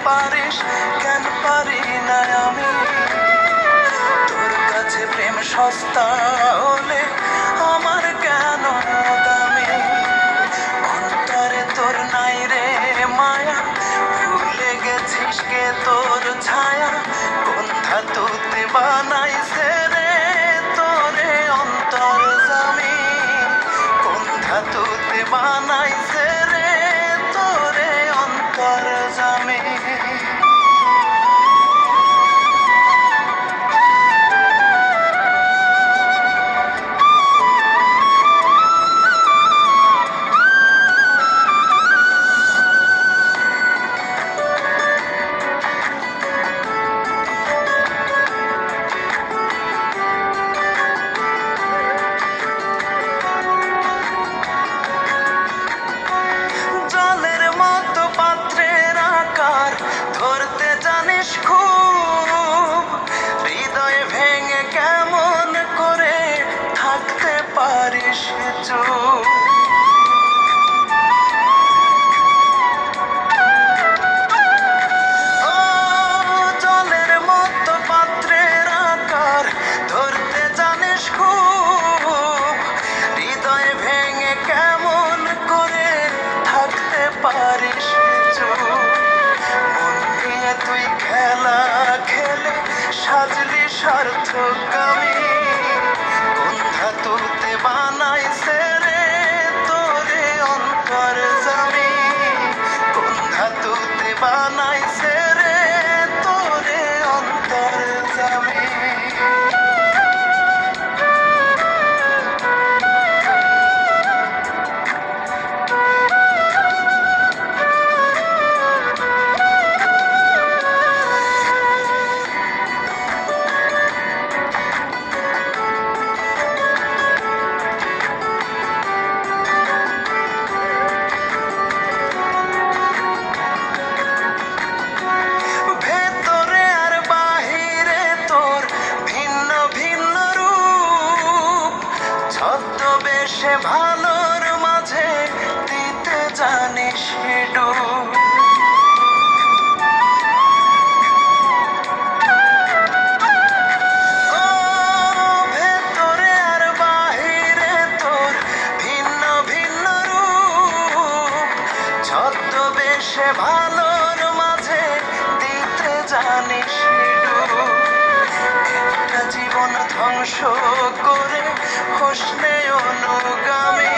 পারিস কেন পারি না আমি। তোর কাছে প্রেম সস্তা হলে আমার কেন দামি। অন্তরে তোর নাই রে মায়া, ভুলে গেছিস কে তোর ছায়া। কোন ধাতুতে বানাইছে রে তোরে অন্তর্যামী। কোন ধাতুতে বানাইছে রে তোরে অন্তর্যামী। ধরতে জানিস খুব, হৃদয়ে ভেঙে কেমন করে থাকতে পারিস চুপ। ও জলের মতো পাত্রের আকার, ধরতে জানিস খুব, হৃদয়ে ভেঙে কেমন করে থাকতে পারিস চুপ। তুই খেলা খেলে সাজলি সার্থকামী। কোন ধাতুতে বানাইছে রে তোরে অন্তর্যামী। কোন ধাতুতে বানাইছে রে তোরে অন্তর্যামী। ছদ্মবেশে ভালোর মাঝে দিতে জানিস ডুব। ও ভেতরে আর বাহিরে তোর ভিন্ন ভিন্ন রূপ। ছদ্মবেশে ভালোর মাঝে দিতে জানিস ডুব। একটা জীবন ধ্বংস করে হোসনে অনুগামী।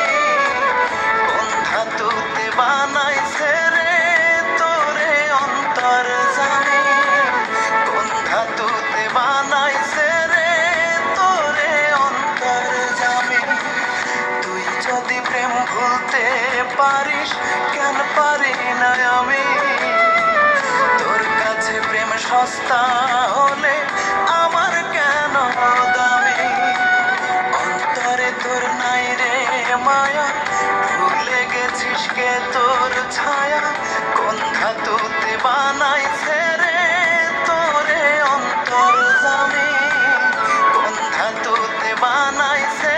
কোন ধাতুতে বানাইছে রে তোরে অন্তর্যামী। কোন ধাতুতে বানাইছে রে তোরে অন্তর্যামী। তুই যদি প্রেম ভুলতে পারিস কেন পারি না আমি। তোর কাছে প্রেম সস্তা হলে আমার কেন দামি। অন্তরে তোর নাই রে মায়া, ভুলে গেছিস কে তোর ছায়া। কোন ধাতুতে বানাইছে রে তোরে অন্তর্যামী। কোন ধাতুতে বানাইছে